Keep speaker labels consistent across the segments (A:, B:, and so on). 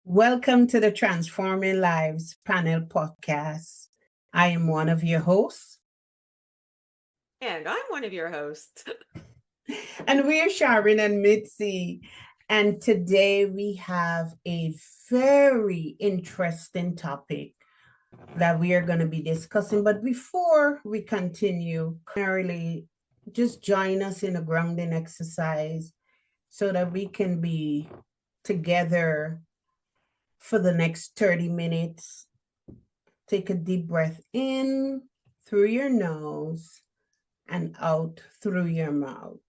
A: Welcome to the Transforming Lives panel podcast. I am one of your hosts.
B: And I'm one of your hosts.
A: And we are Sharmin and Mitzi. And today we have a very interesting topic that we are going to be discussing. But before we continue, primarily just join us in a grounding exercise so that we can be together for the next 30 minutes. Take a deep breath in through your nose and out through your mouth.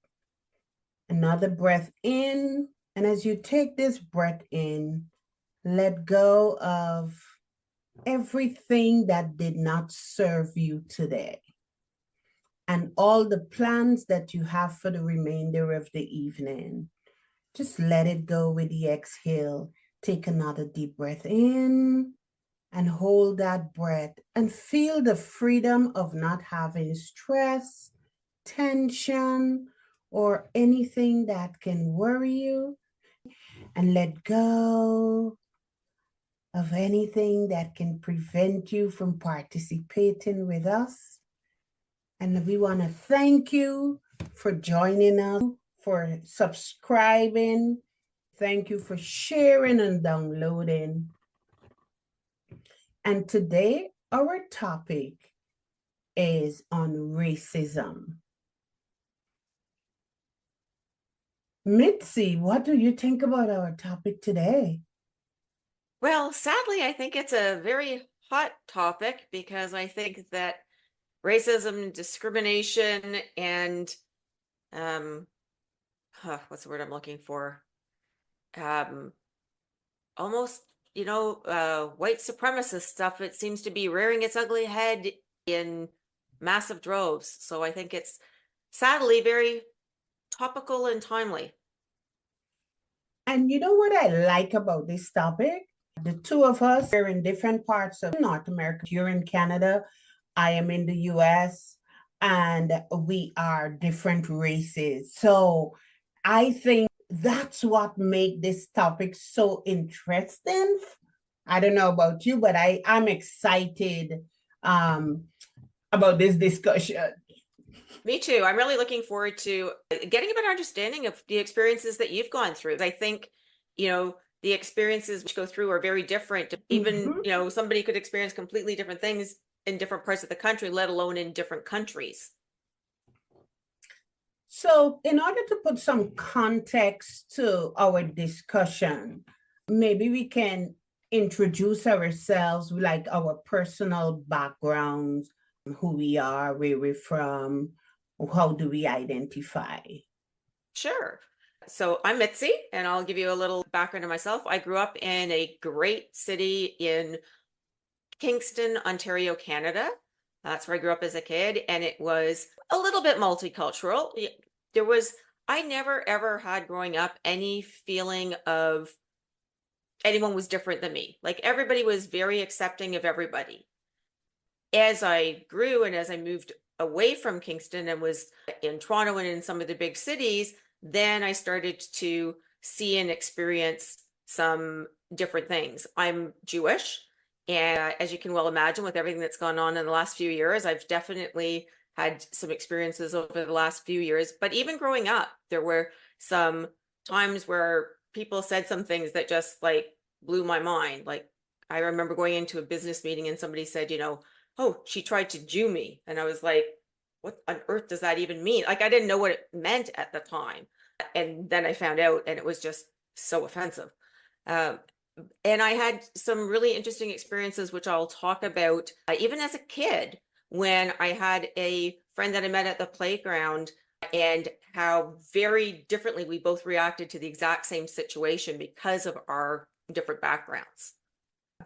A: Another breath in. And as you take this breath in, let go of everything that did not serve you today and all the plans that you have for the remainder of the evening. Just let it go with the exhale. Take another deep breath in and hold that breath and feel the freedom of not having stress, tension, or anything that can worry you. And let go of anything that can prevent you from participating with us. And we want to thank you for joining us, for subscribing. Thank you for sharing and downloading. And today, our topic is on racism. Mitzi, what do you think about our topic today?
B: Well, sadly, I think it's a very hot topic because I think that racism, discrimination, and what's the word I'm looking for? Almost, white supremacist stuff. It seems to be rearing its ugly head in massive droves. So I think it's sadly very topical and timely.
A: And you know what I like about this topic? The two of us are in different parts of North America. You're in Canada, I am in the US, and we are different races. So I think that's what makes this topic so interesting. I don't know about you, but I'm excited about this discussion.
B: Me too. I'm really looking forward to getting a better understanding of the experiences that you've gone through. I think, the experiences which go through are very different. Even, somebody could experience completely different things in different parts of the country, let alone in different countries.
A: So, in order to put some context to our discussion, maybe we can introduce ourselves, like our personal backgrounds, who we are, where we're from, how do we identify?
B: Sure. So I'm Mitzi, and I'll give you a little background on myself. I grew up in a great city in Kingston, Ontario, Canada. That's where I grew up as a kid, and it was a little bit multicultural. I never ever had growing up any feeling of anyone was different than me. Like everybody was very accepting of everybody. As I grew and as I moved away from Kingston and was in Toronto and in some of the big cities, then I started to see and experience some different things. I'm Jewish, and as you can well imagine, with everything that's gone on in the last few years, I've definitely had some experiences over the last few years. But even growing up, there were some times where people said some things that just like blew my mind. Like I remember going into a business meeting and somebody said, oh, she tried to Jew me. And I was like, what on earth does that even mean? Like, I didn't know what it meant at the time. And then I found out, and it was just so offensive. And I had some really interesting experiences, which I'll talk about, even as a kid, when I had a friend that I met at the playground, and how very differently we both reacted to the exact same situation because of our different backgrounds.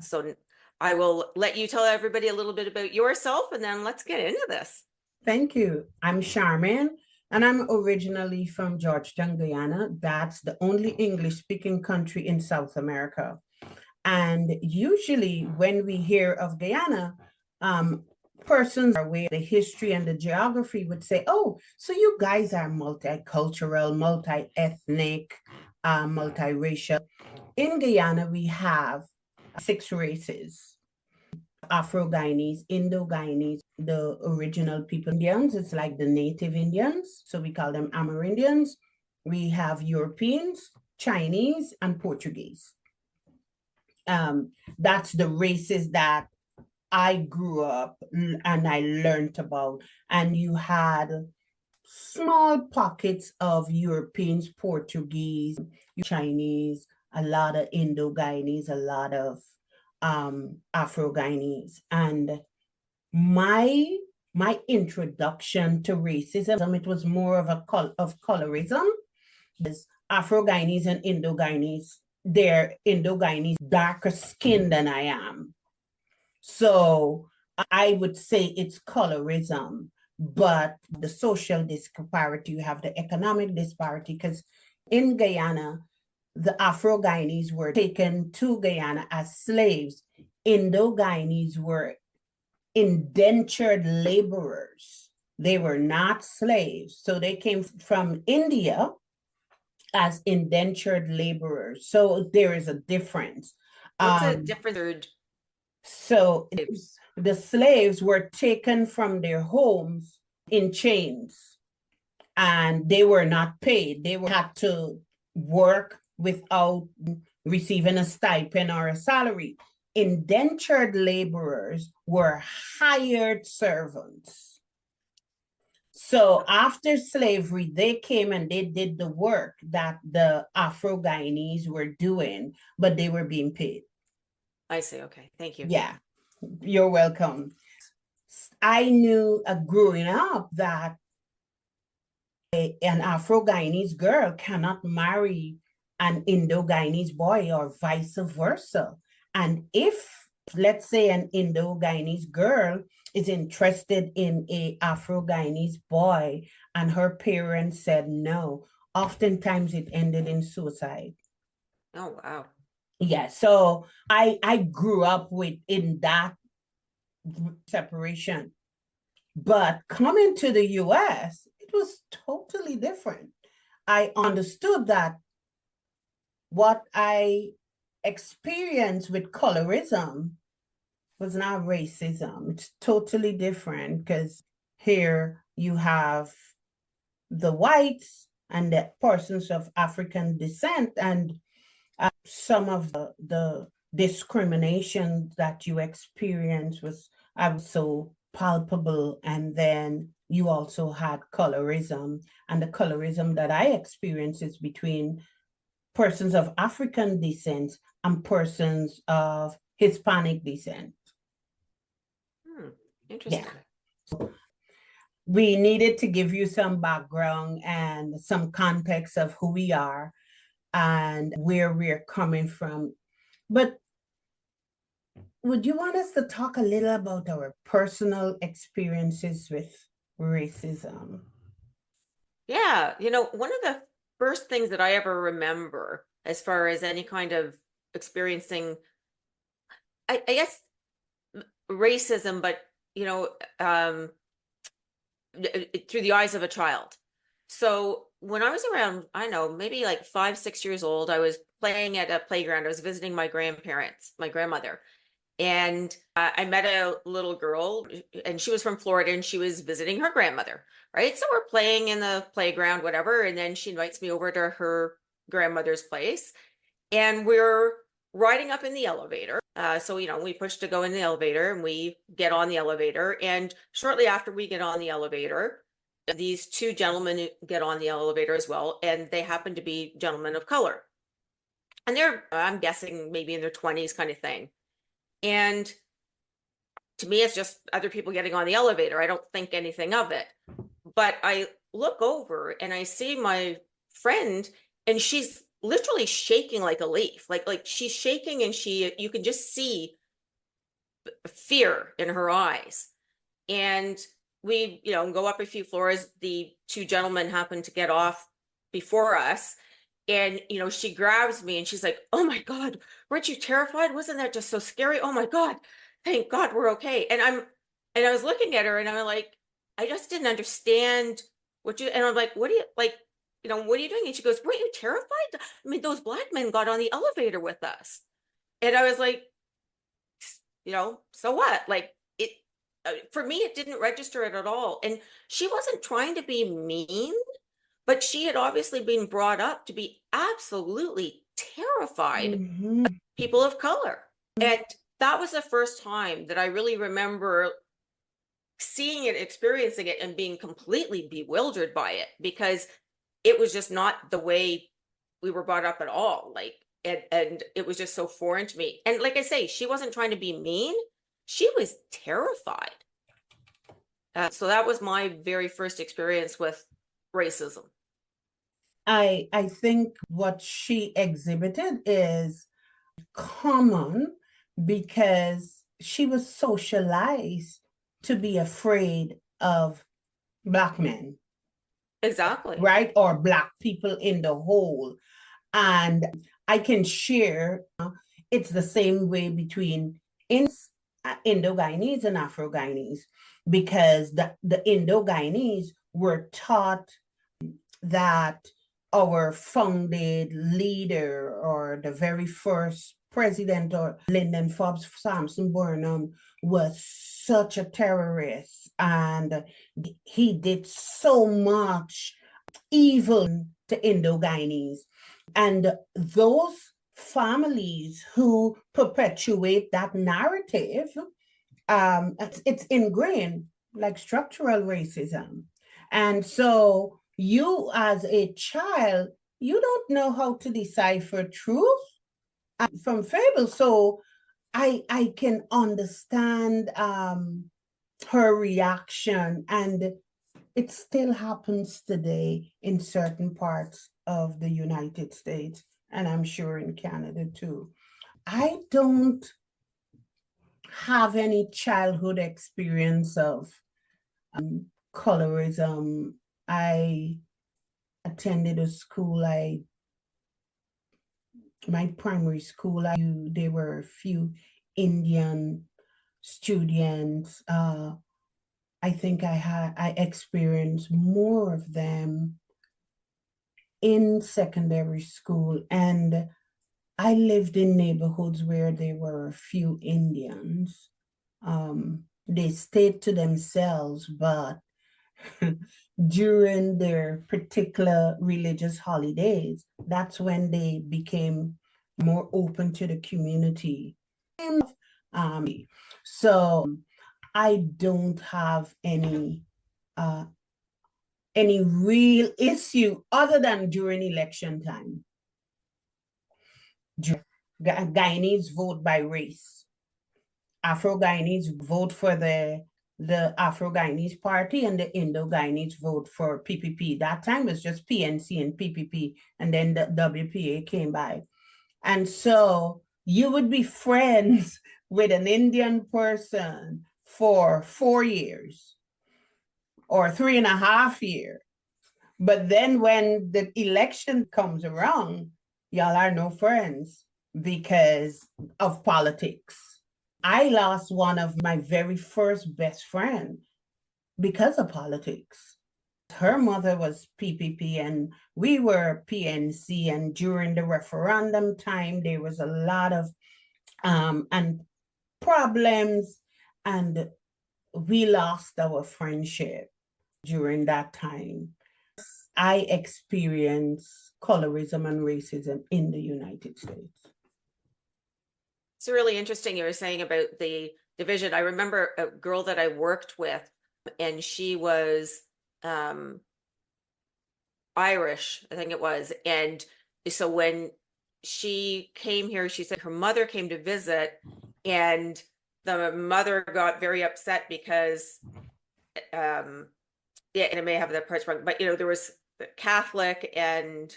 B: So I will let you tell everybody a little bit about yourself, and then let's get into this.
A: Thank you. I'm Sharmin, and I'm originally from Georgetown, Guyana. That's the only English-speaking country in South America. And usually when we hear of Guyana, persons aware the history and the geography would say, oh, so you guys are multicultural, multi-ethnic, multiracial. in Guyana, we have 6 races: Afro-Guyanese, Indo-Guyanese, the original people Indians. It's like the native Indians. So we call them Amerindians. We have Europeans, Chinese, and Portuguese. That's the races that I grew up and I learned about. And you had small pockets of Europeans, Portuguese, Chinese, a lot of Indo-Guyanese, a lot of Afro-Guyanese. And my introduction to racism, it was more of colorism. There's Afro-Guyanese and Indo-Guyanese. They're Indo-Guyanese darker skin than I am. So I would say it's colorism, but the social disparity, you have the economic disparity, because in Guyana, the Afro-Guyanese were taken to Guyana as slaves. Indo-Guyanese were indentured laborers. They were not slaves. So they came from India as indentured laborers. So there is a difference.
B: What's a difference?
A: So the slaves were taken from their homes in chains, and they were not paid. They had to work without receiving a stipend or a salary. Indentured laborers were hired servants. So after slavery, they came and they did the work that the Afro-Guyanese were doing, but they were being paid.
B: I see. Okay. Thank you.
A: Yeah, you're welcome. I knew growing up that an Afro-Guyanese girl cannot marry an Indo-Guyanese boy or vice versa. And if, let's say, an Indo-Guyanese girl is interested in a Afro-Guyanese boy and her parents said no, oftentimes it ended in suicide.
B: Oh, wow.
A: Yeah, so I grew up in that separation. But coming to the US, it was totally different. I understood that what I experienced with colorism was not racism. It's totally different, because here you have the whites and the persons of African descent, and some of the discrimination that you experience was so palpable. And then you also had colorism, and the colorism that I experienced is between persons of African descent and persons of Hispanic descent.
B: Interesting.
A: Yeah. We needed to give you some background and some context of who we are and where we're coming from. But would you want us to talk a little about our personal experiences with racism?
B: Yeah. One of the first things that I ever remember as far as any kind of experiencing, I guess, racism, but, through the eyes of a child. So when I was around, I don't know, maybe like 5, 6 years old, I was playing at a playground. I was visiting my grandparents, my grandmother. And I met a little girl, and she was from Florida, and she was visiting her grandmother, right? So we're playing in the playground, whatever. And then she invites me over to her grandmother's place, and we're riding up in the elevator. So, we push to go in the elevator, and we get on the elevator. And shortly after we get on the elevator, these 2 gentlemen get on the elevator as well. And they happen to be gentlemen of color. And they're, I'm guessing, maybe in their 20s kind of thing. And to me, it's just other people getting on the elevator. I don't think anything of it. But I look over and I see my friend, and she's literally shaking like a leaf. Like she's shaking, and you can just see fear in her eyes. And we, go up a few floors. The 2 gentlemen happen to get off before us. And, she grabs me and she's like, "Oh my God, weren't you terrified? Wasn't that just so scary? Oh my God, thank God we're okay." And I was looking at her, and I'm like, I just didn't understand and I'm like, what do you like? what are you doing? And she goes, weren't you terrified? I mean, those black men got on the elevator with us. And I was like, so what? Like it, for me, it didn't register it at all. And she wasn't trying to be mean, but she had obviously been brought up to be absolutely terrified of
A: Mhm.
B: people of color. And that was the first time that I really remember seeing it, experiencing it, and being completely bewildered by it, because it was just not the way we were brought up at all. Like, and it was just so foreign to me. And like I say, she wasn't trying to be mean. She was terrified. So that was my very first experience with racism.
A: I think what she exhibited is common because she was socialized to be afraid of black men,
B: Exactly.
A: right? Or black people in the whole. And I can share, it's the same way between Indo-Guyanese and Afro-Guyanese, because the Indo-Guyanese were taught that our founded leader or the very first president, or Lyndon Forbes Sampson Burnham, was such a terrorist, and he did so much evil to Indo-Guyanese. And those families who perpetuate that narrative, it's ingrained, like structural racism. And so you as a child, you don't know how to decipher truth from fable. So I can understand her reaction, and it still happens today in certain parts of the United States, and I'm sure in Canada too. I don't have any childhood experience of colorism. I attended a school, my primary school, there were a few Indian students. I think I experienced more of them in secondary school, and I lived in neighborhoods where there were a few Indians. They stayed to themselves, but during their particular religious holidays, that's when they became more open to the community. Um, so I don't have uh, any real issue other than during election time. Guyanese vote by race. Afro-Guyanese vote for the Afro-Guyanese party, and the Indo-Guyanese vote for PPP. That time was just PNC and PPP, and then the WPA came by. And so you would be friends with an Indian person for 4 years or 3.5 years. But then when the election comes around, y'all are no friends because of politics. I lost one of my very first best friend because of politics. Her mother was PPP and we were PNC, and during the referendum time there was a lot of and problems, and we lost our friendship during that time. I experienced colorism and racism in the United States.
B: It's really interesting you were saying about the division. I remember a girl that I worked with, and she was Irish, I think it was. And so when she came here, she said her mother came to visit, and the mother got very upset because yeah, and I may have the parts wrong, but there was Catholic and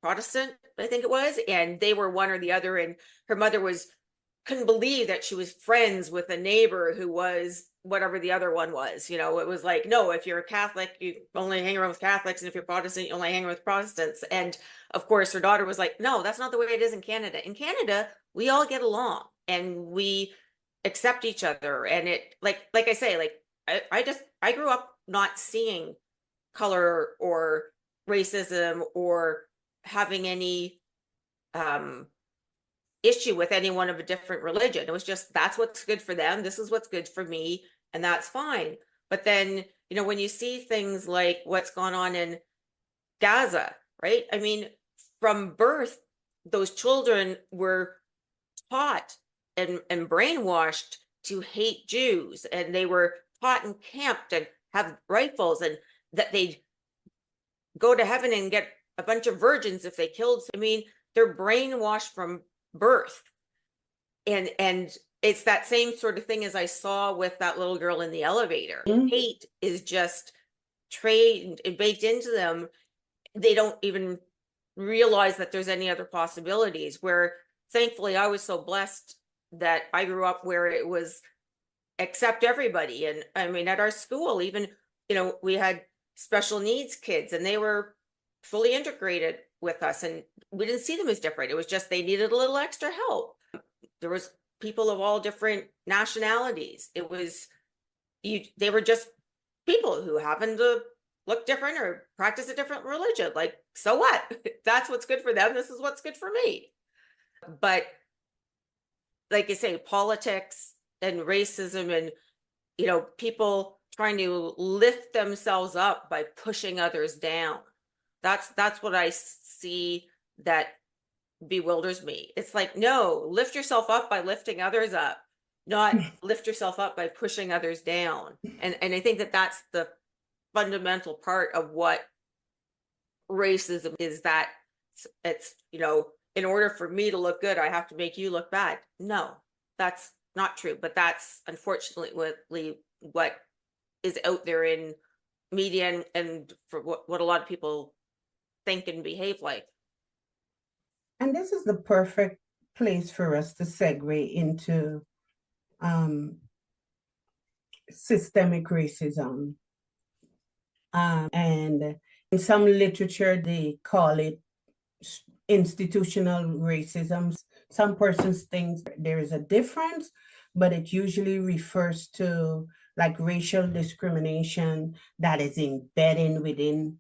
B: Protestant, I think it was, and they were one or the other, and her mother couldn't believe that she was friends with a neighbor who was whatever the other one was. It was like, no, if you're a Catholic, you only hang around with Catholics, and if you're Protestant, you only hang around with Protestants. And of course, her daughter was like, no, that's not the way it is in Canada. In Canada, we all get along and we accept each other. And it, like I say, like I grew up not seeing color or racism or having any issue with anyone of a different religion. It was just, that's what's good for them. This is what's good for me. And that's fine. But then, when you see things like what's gone on in Gaza, right? I mean, from birth, those children were taught and brainwashed to hate Jews, and they were taught and camped and have rifles, and that they'd go to heaven and get a bunch of virgins if they killed. I mean, they're brainwashed from birth. And it's that same sort of thing as I saw with that little girl in the elevator. Hate is just trained and baked into them. They don't even realize that there's any other possibilities, where thankfully I was so blessed that I grew up where it was accept everybody. And I mean, at our school, even, we had special needs kids, and they were fully integrated with us, and we didn't see them as different. It was just they needed a little extra help. There was people of all different nationalities. It was they were just people who happened to look different or practice a different religion. Like, so what? That's what's good for them. This is what's good for me. But like you say, politics and racism and, people trying to lift themselves up by pushing others down. That's what I see that bewilders me. It's like, no, lift yourself up by lifting others up, not lift yourself up by pushing others down. And I think that that's the fundamental part of what racism is, that it's, in order for me to look good, I have to make you look bad. No, that's not true. But that's unfortunately what is out there in media and for what a lot of people think and behave like.
A: And this is the perfect place for us to segue into systemic racism. And in some literature, they call it institutional racism. Some persons think there is a difference, but it usually refers to like racial discrimination that is embedded within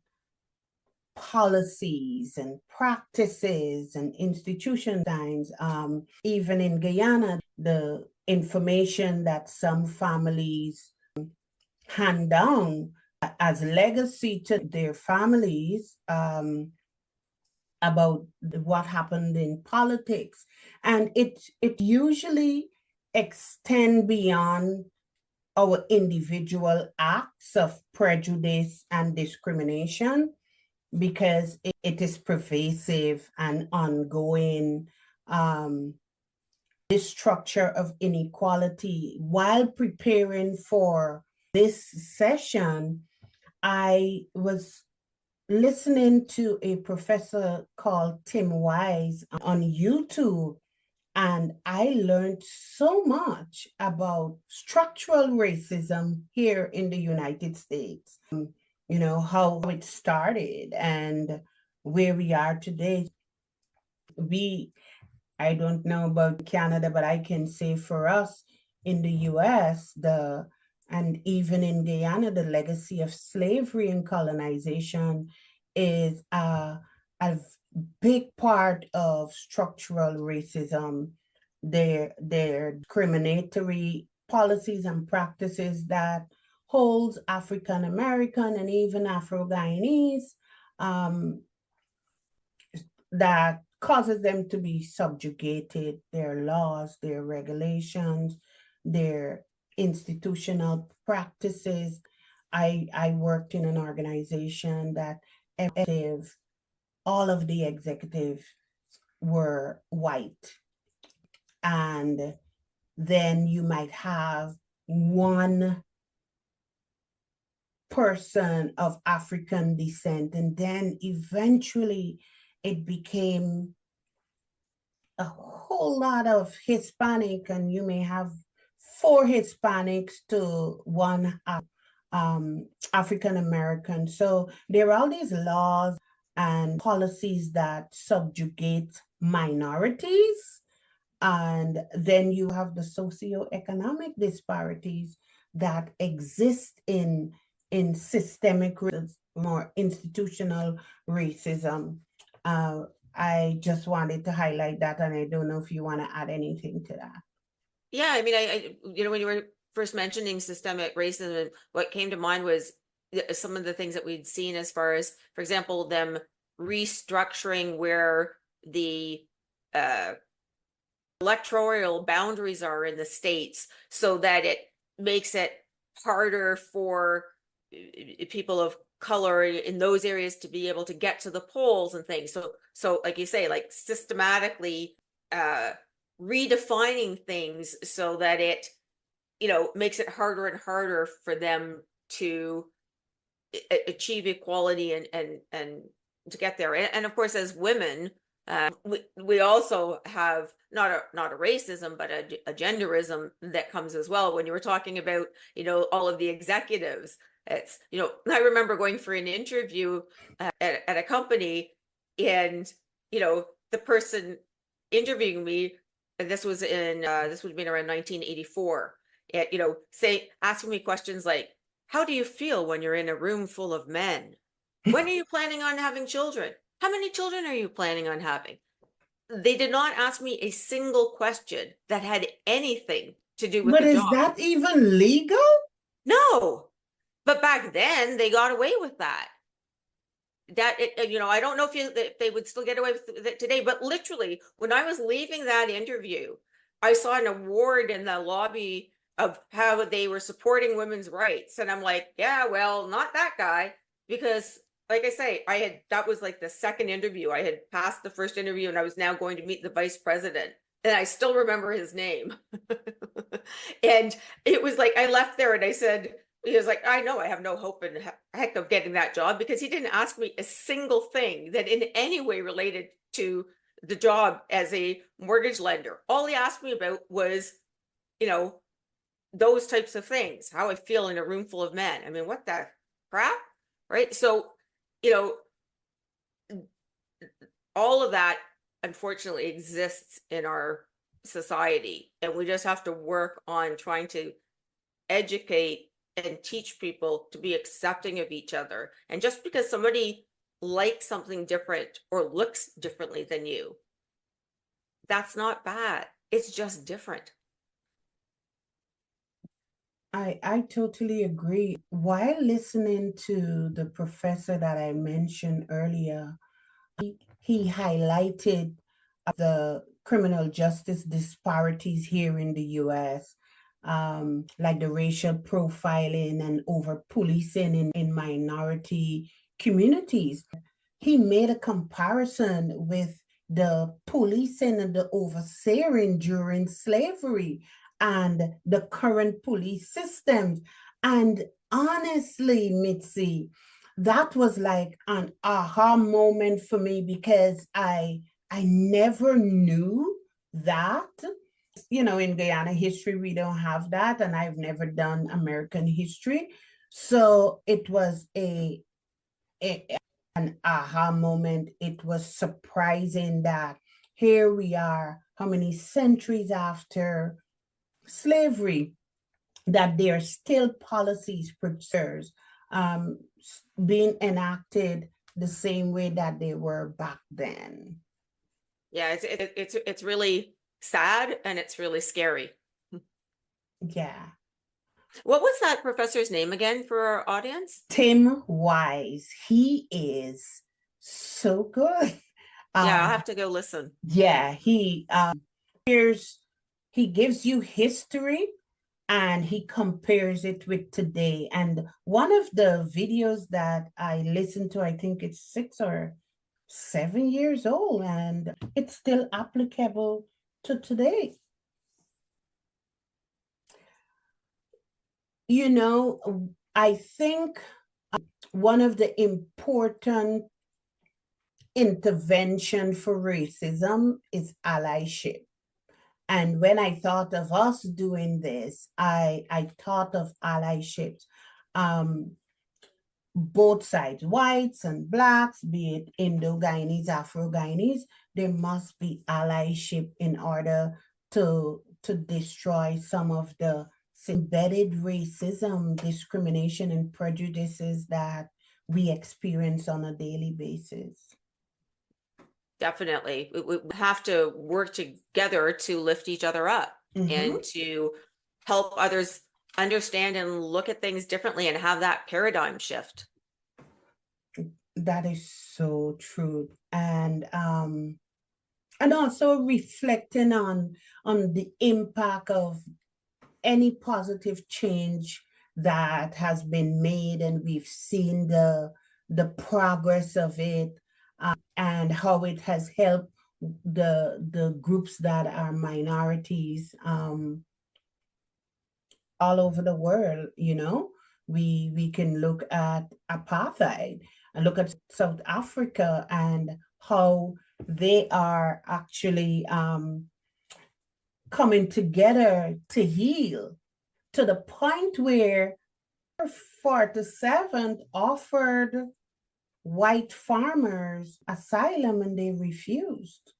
A: policies and practices and institution signs. Even in Guyana, the information that some families hand down as legacy to their families about what happened in politics. And it usually extend beyond our individual acts of prejudice and discrimination, because it is pervasive and ongoing. This structure of inequality. While preparing for this session, I was listening to a professor called Tim Wise on YouTube, and I learned so much about structural racism here in the United States. How it started and where we are today. I don't know about Canada, but I can say for us in the US, and even in Guyana, the legacy of slavery and colonization is a big part of structural racism. Their discriminatory policies and practices that holds African American and even Afro-Guyanese, that causes them to be subjugated, their laws, their regulations, their institutional practices. I worked in an organization that all of the executives were white. And then you might have one person of African descent, and then eventually it became a whole lot of Hispanic, and you may have 4 Hispanics to 1 African American. So there are all these laws and policies that subjugate minorities. And then you have the socioeconomic disparities that exist in systemic racism. more institutional racism. I just wanted to highlight that, and I don't know if you want to add anything to that.
B: Yeah, I mean, when you were first mentioning systemic racism, what came to mind was some of the things that we'd seen as far as, for example, them restructuring where the electoral boundaries are in the states so that it makes it harder for people of color in those areas to be able to get to the polls and things. So like you say, like systematically redefining things so that it, makes it harder and harder for them to achieve equality and to get there. And of course, as women, we also have not a racism, but a genderism that comes as well. When you were talking about, all of the executives, it's, I remember going for an interview at a company, and, the person interviewing me, and this was this would have been around 1984, and, asking me questions like, how do you feel when you're in a room full of men? When are you planning on having children? How many children are you planning on having? They did not ask me a single question that had anything to do with
A: But
B: the
A: is
B: job.
A: that even legal?
B: No. But back then they got away with that. I don't know if they would still get away with it today, but literally when I was leaving that interview, I saw an award in the lobby of how they were supporting women's rights. And I'm like, yeah, well, not that guy. Because like I say, that was like the second interview. I had passed the first interview and I was now going to meet the vice president. And I still remember his name. And it was like, I left there and I said, he was like, I know I have no hope in heck of getting that job, because he didn't ask me a single thing that in any way related to the job as a mortgage lender. All he asked me about was, you know, those types of things, how I feel in a room full of men. I mean, what the crap? Right. So, you know, all of that unfortunately exists in our society. And we just have to work on trying to educate and teach people to be accepting of each other. And just because somebody likes something different or looks differently than you, that's not bad. It's just different.
A: I totally agree. While listening to the professor that I mentioned earlier, he highlighted the criminal justice disparities here in the US, like the racial profiling and over policing in minority communities. He made a comparison with the policing and the overseeing during slavery and the current police systems. And honestly, Mitzi, that was like an aha moment for me because I never knew that. In Guyana history, we don't have that, and I've never done American history. So it was an aha moment. It was surprising that here we are, how many centuries after slavery, that there are still policies preserved, um, being enacted the same way that they were back then.
B: Yeah, it's really sad and it's really scary.
A: Yeah.
B: What was that professor's name again for our audience?
A: Tim Wise, he is so good.
B: Yeah, I'll have to go listen.
A: Yeah, he gives you history and he compares it with today. And one of the videos that I listened to, I think it's 6 or 7 years old, and it's still applicable to today. I think one of the important intervention for racism is allyship. And when I thought of us doing this, I thought of allyships, um, both sides, whites and blacks, be it Indo-Guyanese, Afro-Guyanese, there must be allyship in order to destroy some of the embedded racism, discrimination, and prejudices that we experience on a daily basis.
B: Definitely. We have to work together to lift each other up
A: Mm-hmm.
B: and to help others understand and look at things differently and have that paradigm shift.
A: That is so true. And also reflecting on the impact of any positive change that has been made, and we've seen the progress of it, and how it has helped the groups that are minorities, all over the world. We can look at apartheid and look at South Africa and how they are actually coming together to heal, to the point where 47 offered white farmers asylum and they refused.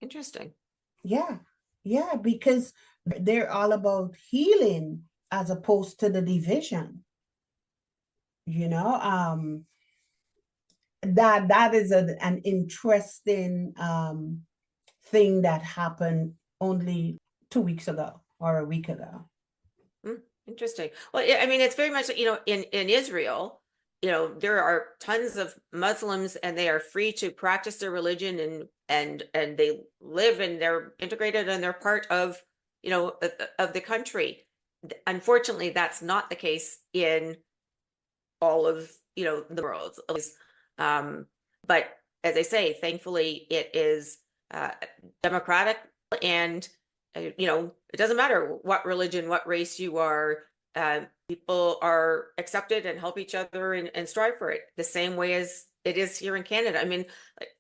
B: Interesting.
A: Yeah, yeah, because they're all about healing as opposed to the division. You know, that is an interesting thing that happened only 2 weeks ago or a week ago.
B: Interesting. Well, I mean, it's very much, in Israel, there are tons of Muslims and they are free to practice their religion and they live and they're integrated and they're part of, of the country. Unfortunately, that's not the case in all of, the world. Um, but as I say, thankfully, it is democratic and it doesn't matter what religion, what race you are. People are accepted and help each other and strive for it the same way as it is here in Canada. I mean,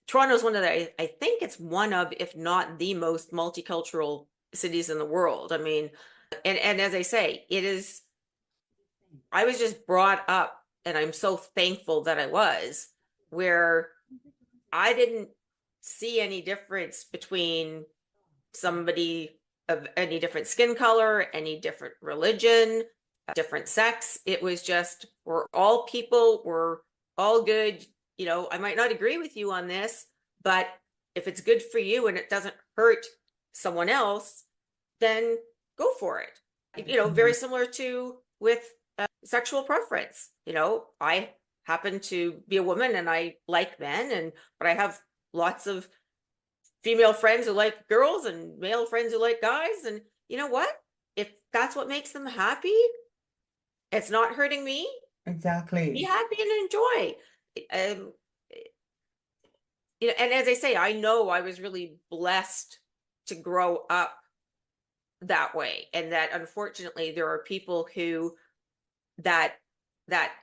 B: Toronto is one of I think it's one of, if not the most multicultural cities in the world. I mean, and as I say, it is, I was just brought up, and I'm so thankful that I was, where I didn't see any difference between somebody of any different skin color, any different religion, different sex. It was just, we're all people, we're all good. I might not agree with you on this, but if it's good for you and it doesn't hurt someone else, then go for it. Very similar to with sexual preference. I happen to be a woman and I like men, but I have lots of female friends who like girls and male friends who like guys. And you know what? If that's what makes them happy, it's not hurting me. Be
A: Exactly.
B: happy and enjoy. Um, and as I say, I know I was really blessed to grow up that way, and that unfortunately there are people who that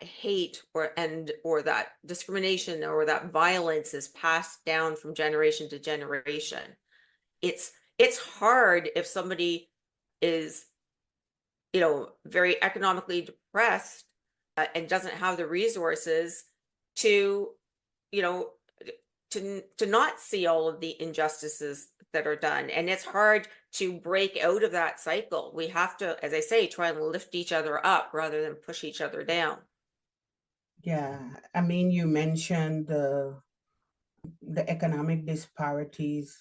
B: hate or that discrimination or that violence is passed down from generation to generation. It's hard if somebody is very economically depressed and doesn't have the resources to you know to not see all of the injustices that are done, and it's hard to break out of that cycle. We have to, as I say, try and lift each other up rather than push each other down.
A: Yeah, I mean, you mentioned the economic disparities.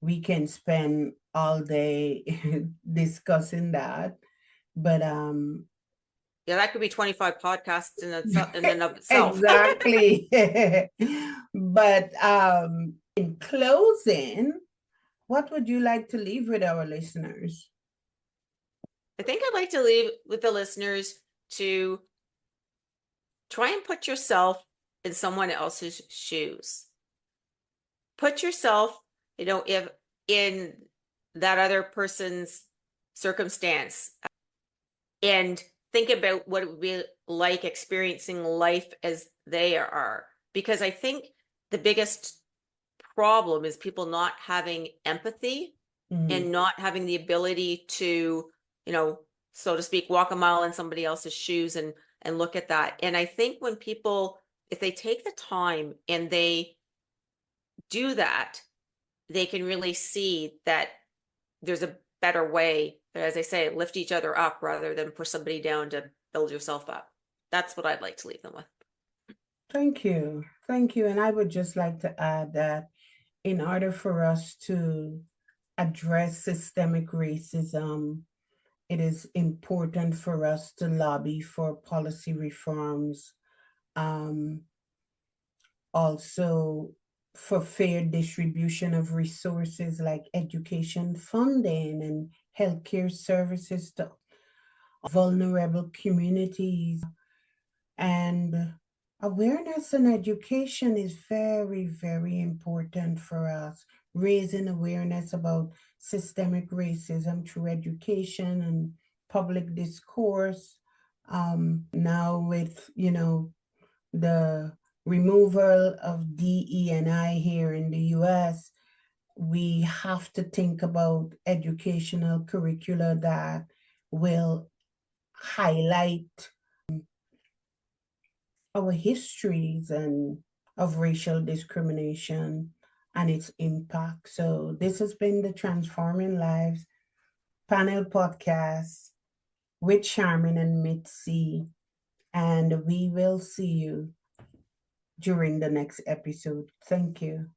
A: We can spend all day discussing that, but
B: Yeah, that could be 25 podcasts in and of itself.
A: exactly. But in closing, what would you like to leave with our listeners?
B: I think I'd like to leave with the listeners to try and put yourself in someone else's shoes. Put yourself, if in that other person's circumstance, and think about what it would be like experiencing life as they are. Because I think the biggest problem is people not having empathy and not having the ability to, so to speak, walk a mile in somebody else's shoes and look at that. And I think when people, if they take the time and they do that, they can really see that there's a better way, as I say, lift each other up rather than push somebody down to build yourself up. that's what I'd like to leave them with.
A: Thank you. Thank you. And I would just like to add that in order for us to address systemic racism, it is important for us to lobby for policy reforms, um, also for fair distribution of resources like education funding and healthcare services to vulnerable communities. And awareness and education is very, very important for us. Raising awareness about systemic racism through education and public discourse. Now with, the removal of DE&I here in the US, we have to think about educational curricula that will highlight our histories and of racial discrimination and its impact. So this has been the Transforming Lives panel podcast with Sharmin and Mitzi, and we will see you during the next episode. Thank you.